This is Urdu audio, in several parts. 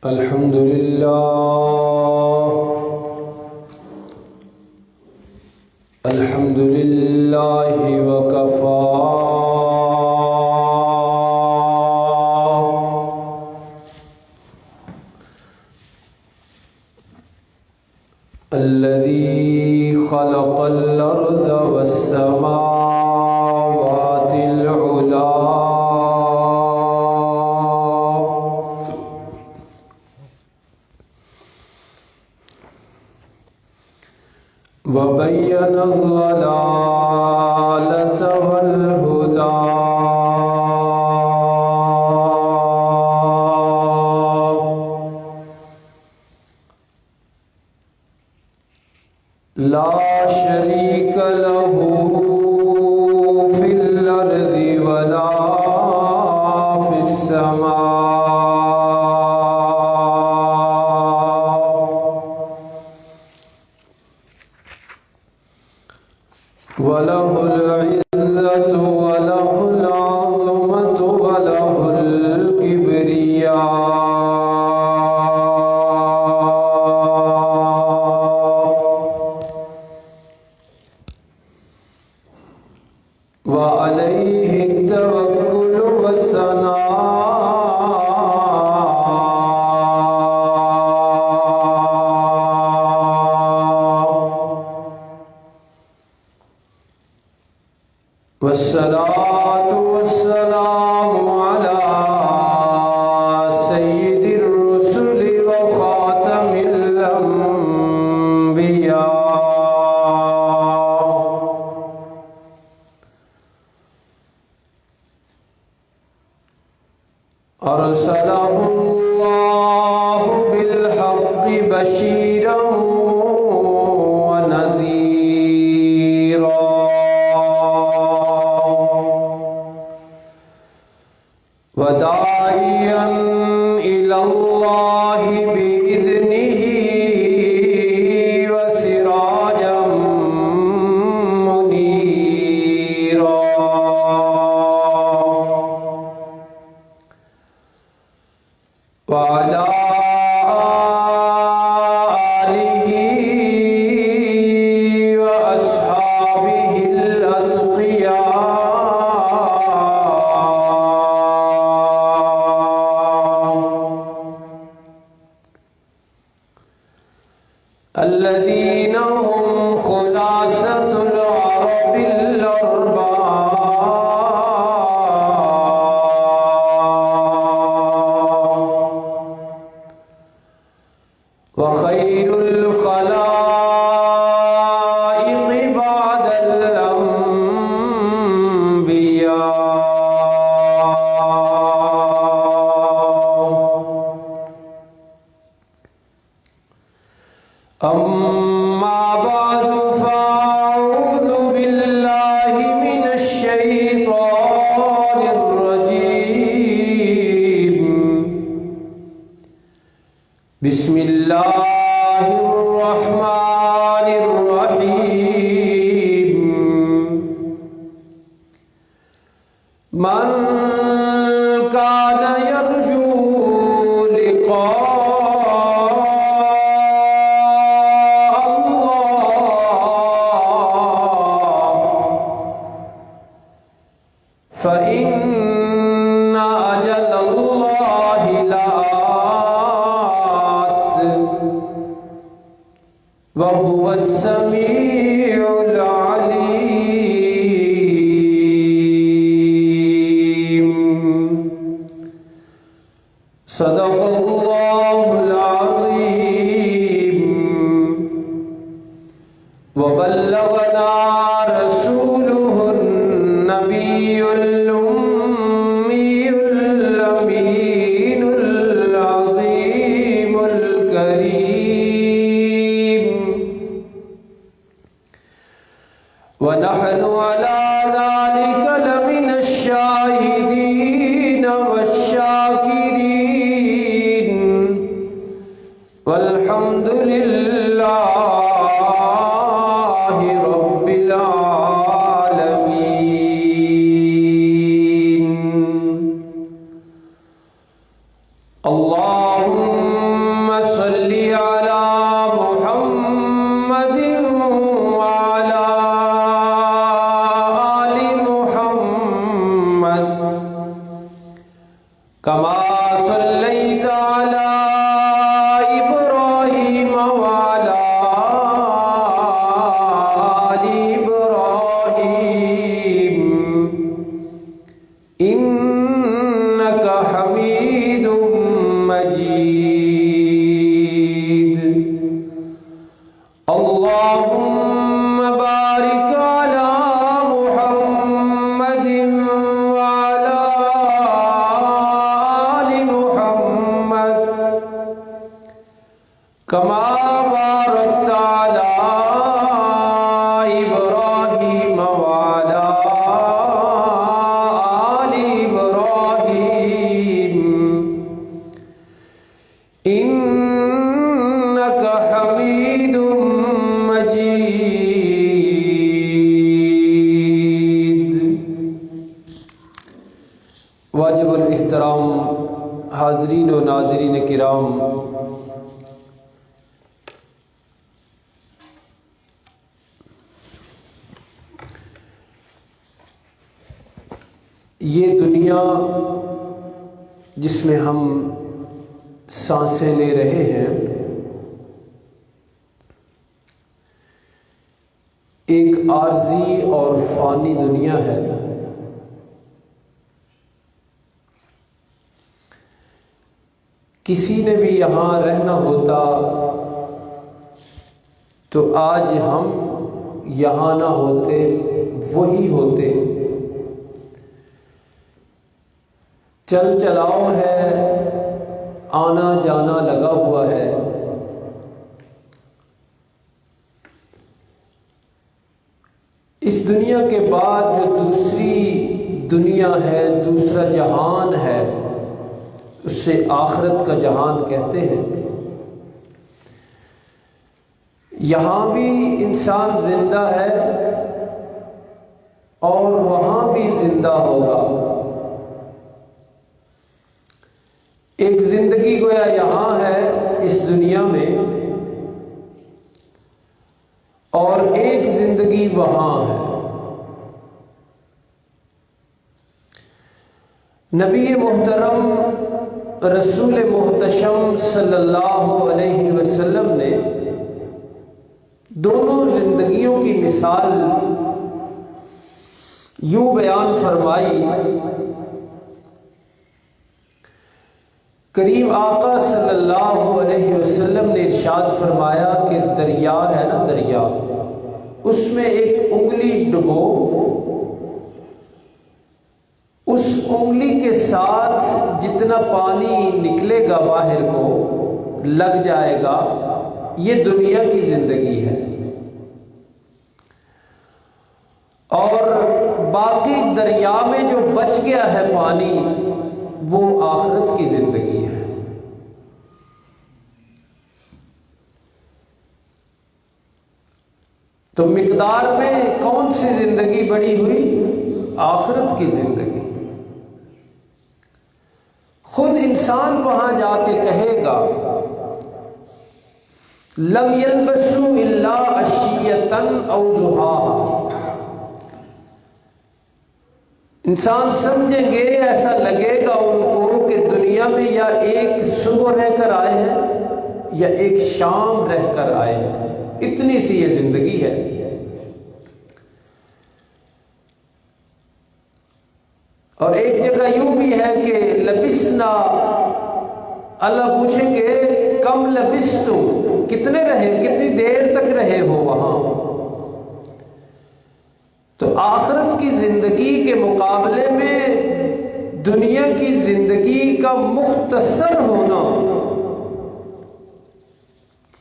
الحمد لله الحمد لله وكفى الذي خلق الأرض والسماوات العلى وبين الضلالة والهدى لا شريك له في الأرض ولا في السماء وله العزة وله العظمة وله الكبرياء وعليه التوكل والصلاة والسلام على سيد الرسل وخاتم الأنبياء أرسله الله بالحق بشيرا ونذيرا وداعيا إلى الله بإذنه وسراجا منيرا وعلى آله وأصحابه الذين هم خلاصة العرب الأربعة وخير الخلائق بعد الأنبياء أما بعد فأعوذ بالله من الشيطان الرجيم بسم الله الرحمن الرحيم من كان يرجو لقاء فإن أجل الله لآت وهو السميع العليم صدق الله العظيم وبلغنا رسوله النبي الأمي الأمين العظيم الكريم ونحن على ذلك لمن الشاهدين والشاكرين والحمد لله رب العالمين اللهم محترم حاضرین و ناظرین کرام، یہ دنیا جس میں ہم سانسیں لے رہے ہیں ایک عارضی اور فانی دنیا ہے۔ کسی نے بھی یہاں رہنا ہوتا تو آج ہم یہاں نہ ہوتے، وہی ہوتے۔ چل چلاؤ ہے، آنا جانا لگا ہوا ہے۔ اس دنیا کے بعد جو دوسری دنیا ہے، دوسرا جہان ہے، اسے آخرت کا جہان کہتے ہیں۔ یہاں بھی انسان زندہ ہے اور وہاں بھی زندہ ہوگا۔ ایک زندگی گویا یہاں ہے اس دنیا میں، اور ایک زندگی وہاں ہے۔ نبی محترم رسول محتشم صلی اللہ علیہ وسلم نے دونوں زندگیوں کی مثال یوں بیان فرمائی۔ کریم آقا صلی اللہ علیہ وسلم نے ارشاد فرمایا کہ دریا ہے نا، دریا، اس میں ایک انگلی ڈبو، اس انگلی کے ساتھ جتنا پانی نکلے گا باہر کو لگ جائے گا۔ یہ دنیا کی زندگی ہے، اور باقی دریا میں جو بچ گیا ہے پانی، وہ آخرت کی زندگی ہے۔ تو مقدار میں کون سی زندگی بڑی ہوئی؟ آخرت کی زندگی۔ خود انسان وہاں جا کے کہے گا لم یلبسوا الا عشیۃ او ضحاھا۔ انسان سمجھیں گے، ایسا لگے گا ان کو کہ دنیا میں یا ایک صبح رہ کر آئے ہیں یا ایک شام رہ کر آئے ہیں، اتنی سی یہ زندگی ہے۔ اور ایک جگہ یوں بھی ہے کہ لبسنا، اللہ پوچھیں گے کم لبستم، کتنے رہے، کتنی دیر تک رہے ہو وہاں۔ تو آخرت کی زندگی کے مقابلے میں دنیا کی زندگی کا مختصر ہونا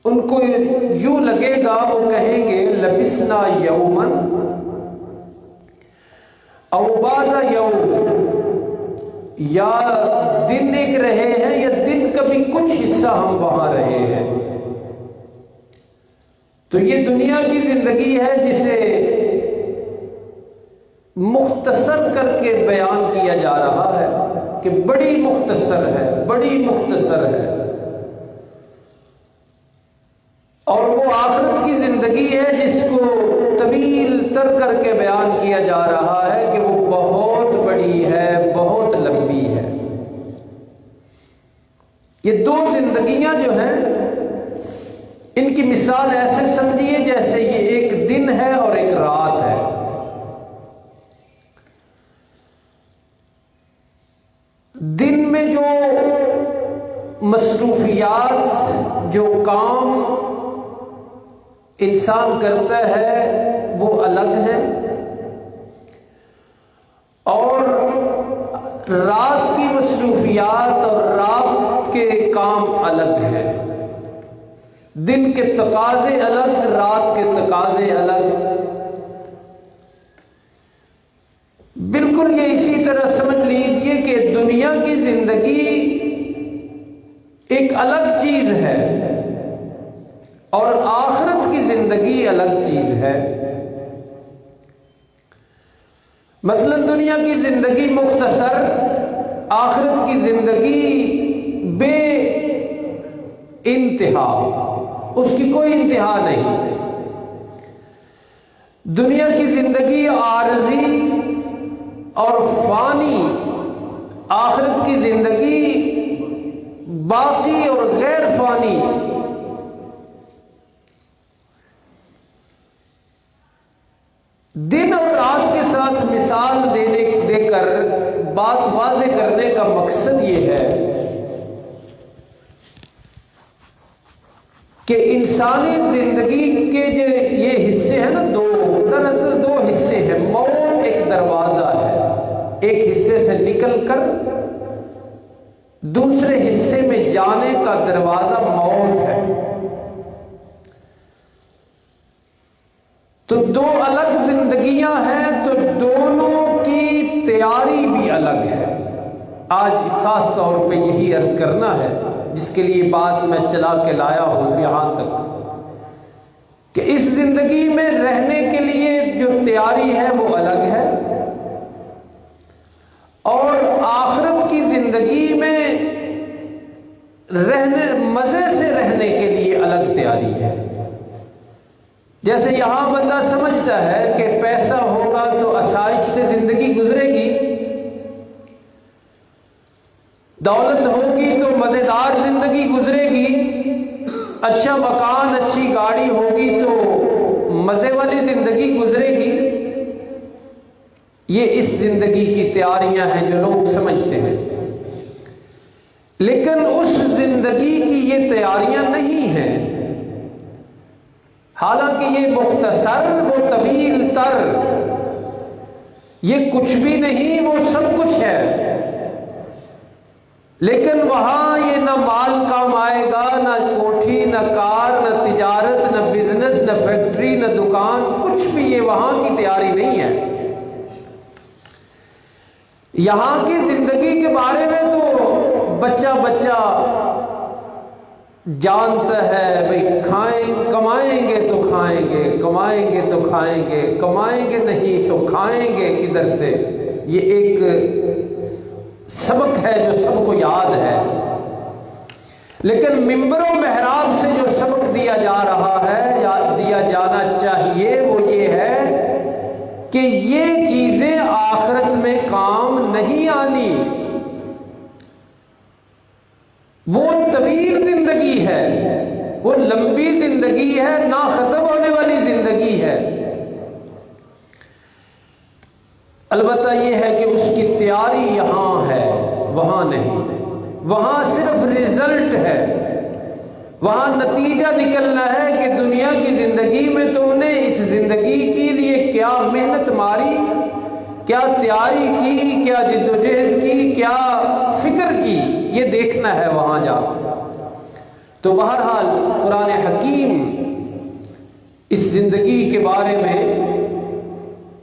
ان کو یوں لگے گا، وہ کہیں گے لبسنا یومن او بعض یوم، یا دن ایک رہے ہیں یا دن کا بھی کچھ حصہ ہم وہاں رہے ہیں۔ تو یہ دنیا کی زندگی ہے جسے مختصر کر کے بیان کیا جا رہا ہے کہ بڑی مختصر ہے، بڑی مختصر ہے۔ اور وہ آخرت کی زندگی ہے جس کو طویل تر کر کے بیان کیا جا رہا ہے کہ وہ بہت بڑی ہے، بہت لمبی ہے۔ یہ دو زندگیاں جو ہیں ان کی مثال ایسے سمجھیے جیسے یہ ایک دن ہے اور ایک رات ہے۔ دن میں جو مصروفیات، جو کام انسان کرتا ہے وہ الگ ہے، اور رات کی مصروفیات اور رات کے کام الگ ہیں۔ دن کے تقاضے الگ، رات کے تقاضے الگ۔ بالکل یہ اسی طرح سمجھ لیجئے کہ دنیا کی زندگی ایک الگ چیز ہے اور آخرت کی زندگی الگ چیز ہے۔ مثلا دنیا کی زندگی مختصر، آخرت کی زندگی بے انتہا، اس کی کوئی انتہا نہیں۔ دنیا کی زندگی عارضی اور فانی، آخرت کی زندگی باقی اور غیر فانی۔ دن اور رات کے ساتھ مثال دے کر بات واضح کرنے کا مقصد یہ ہے کہ انسانی زندگی کے جو یہ حصے ہیں نا، دراصل دو حصے ہیں۔ موت ایک دروازہ ہے، ایک حصے سے نکل کر دوسرے حصے میں جانے کا دروازہ موت ہے۔ تو دو الگ زندگیاں ہیں، تو دونوں کی تیاری بھی الگ ہے۔ آج خاص طور پہ یہی عرض کرنا ہے، جس کے لیے بات میں چلا کے لایا ہوں یہاں تک، کہ اس زندگی میں رہنے کے لیے جو تیاری ہے وہ الگ ہے، اور آخرت کی زندگی میں مزے سے رہنے کے لیے الگ تیاری ہے۔ جیسے یہاں بندہ سمجھتا ہے کہ پیسہ ہوگا تو آسائش سے زندگی گزرے گی، دولت ہوگی تو مزیدار زندگی گزرے گی، اچھا مکان اچھی گاڑی ہوگی تو مزے والی زندگی گزرے گی۔ یہ اس زندگی کی تیاریاں ہیں جو لوگ سمجھتے ہیں، لیکن اس زندگی کی یہ تیاریاں نہیں ہیں۔ حالانکہ یہ مختصر و طویل تر، یہ کچھ بھی نہیں، وہ سب کچھ ہے، لیکن وہاں یہ نہ مال کام آئے گا، نہ کوٹھی، نہ کار، نہ تجارت، نہ بزنس، نہ فیکٹری، نہ دکان، کچھ بھی یہ وہاں کی تیاری نہیں ہے۔ یہاں کی زندگی کے بارے میں تو بچہ جانتا ہے، بھئی کمائیں گے تو کھائیں گے، کمائیں گے تو کھائیں گے، کمائیں گے نہیں تو کھائیں گے کدھر سے۔ یہ ایک سبق ہے جو سب کو یاد ہے، لیکن ممبر و محراب سے جو سبق دیا جا رہا ہے یا دیا جانا چاہیے وہ یہ ہے کہ یہ چیزیں آخرت میں کام نہیں آنی۔ وہ طویل زندگی ہے، وہ لمبی زندگی ہے، نہ ختم ہونے والی زندگی ہے۔ البتہ یہ ہے کہ اس کی تیاری یہاں ہے، وہاں نہیں۔ وہاں صرف رزلٹ ہے، وہاں نتیجہ نکلنا ہے کہ دنیا کی زندگی میں تم نے اس زندگی کے لیے کیا محنت ماری، کیا تیاری کی، کیا جد و جہد کی، کیا فکر کی، یہ دیکھنا ہے وہاں جا کے۔ تو بہرحال قرآن حکیم اس زندگی کے بارے میں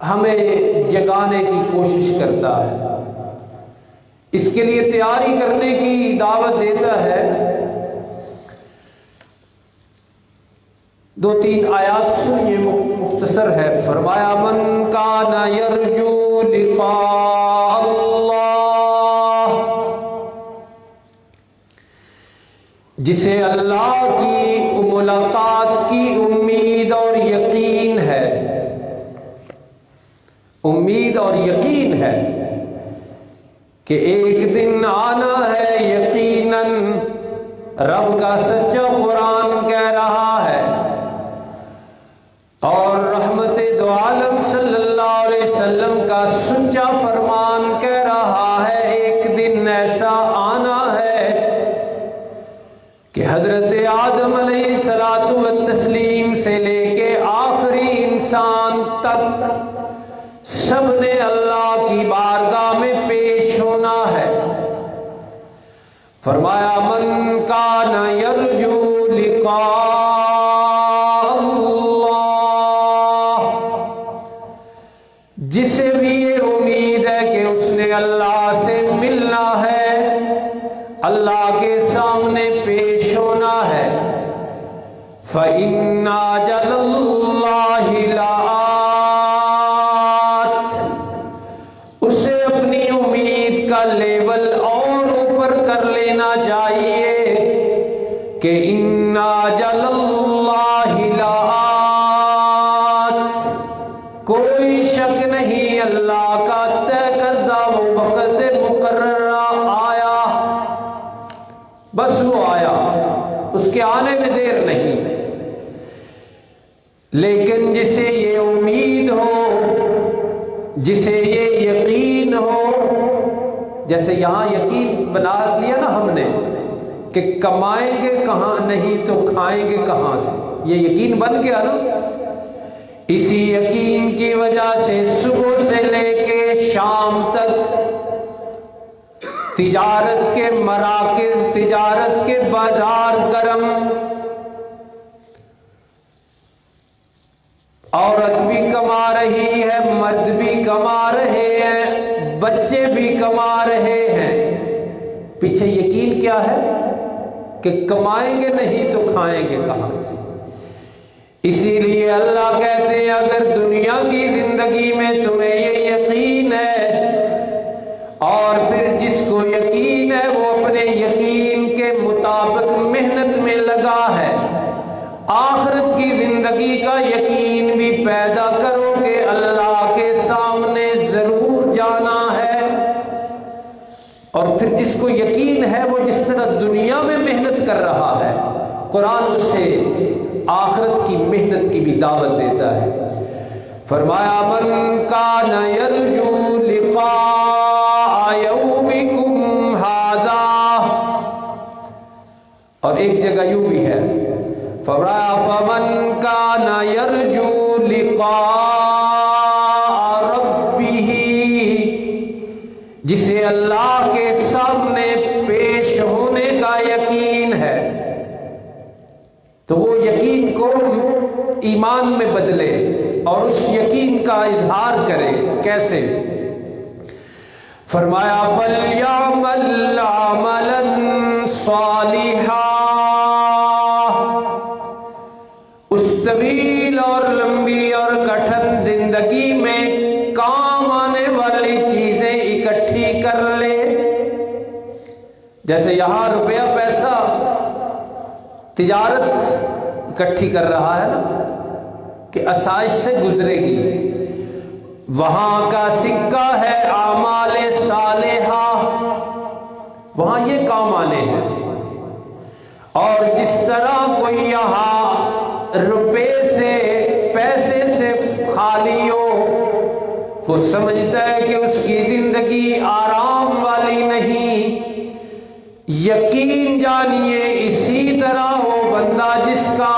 ہمیں جگانے کی کوشش کرتا ہے، اس کے لیے تیاری کرنے کی دعوت دیتا ہے۔ 2-3 آیات سنیے، مختصر ہے۔ فرمایا من کان یرجو لقاء اللہ، جسے اللہ کی ملاقات کی امید اور یقین ہے، امید اور یقین ہے کہ ایک دن آنا ہے، یقیناً رب کا سچا قرآن کہہ رہا ہے اور رحمت دو عالم صلی اللہ علیہ وسلم کا سچا فرمان کہہ رہا ہے، ایک دن ایسا آنا ہے کہ حضرت آدم علیہ الصلوۃ والتسلیم سے لے کے آخری انسان تک سب نے اللہ کی بارگاہ میں پیش ہونا ہے۔ فرمایا من کان یرجو لقاء اللہ، جسے بھی یہ امید ہے کہ اس نے اللہ سے ملنا ہے، اللہ کے سامنے پیش ہونا ہے، فَإِنَّ أَجَلَ اللَّهِ لَآتٍ، اسے اپنی امید کا لیبل کوئی شک نہیں اللہ کا طے کردہ وہ وقت مقررہ آیا، بس وہ آیا، اس کے آنے میں دیر نہیں۔ لیکن جسے یہ امید ہو، جسے یہ یقین ہو، جیسے یہاں یقین بنا لیا نا ہم نے کہ کمائیں گے کہاں نہیں تو کھائیں گے کہاں سے، یہ یقین بن گیا نا، اسی یقین کی وجہ سے صبح سے لے کے شام تک تجارت کے مراکز، تجارت کے بازار گرم، عورت بھی کما رہی ہے، مرد بھی کما رہے ہیں، بچے بھی کما رہے ہیں۔ پیچھے یقین کیا ہے کہ کمائیں گے نہیں تو کھائیں گے کہاں سے۔ اسی لیے اللہ کہتے ہیں اگر دنیا کی زندگی میں تمہیں یہ یقین ہے، اور پھر جس کو یقین ہے وہ اپنے یقین کے مطابق محنت میں لگا ہے، آخرت کی زندگی کا یقین بھی پیدا کرو کہ اللہ کے سامنے ضرور جانا ہے، اور پھر جس کو یقین ہے وہ جس طرح دنیا میں محنت کر رہا ہے، قرآن اسے آخرت کی محنت کی بھی دعوت دیتا ہے۔ فرمایا من کان یرجو لقاء یومکم ھذا، اور ایک جگہ یوں بھی ہے فرمایا فمن کان یرجو لقاء ربہ، جسے اللہ کے سامنے پیش ہونے کا یقین ہے تو وہ یقین کو ایمان میں بدلے اور اس یقین کا اظہار کرے۔ کیسے؟ فرمایا فَلْيَعْمَلْ عَمَلًا صَالِحًا، اس طویل اور لمبی اور کٹھن زندگی میں کام آنے والی چیزیں اکٹھی کر لے۔ جیسے یہاں روپیہ پیسہ تجارت اکٹھی کر رہا ہے نا کہ آسائش سے گزرے گی، وہاں کا سکہ ہے اعمال صالحہ، وہاں یہ کام آنے ہیں۔ اور جس طرح کوئی یہاں روپے سے پیسے سے خالی ہو، وہ سمجھتا ہے کہ اس کی زندگی آرام والی نہیں، یقین جانیے اسی طرح وہ بندہ جس کا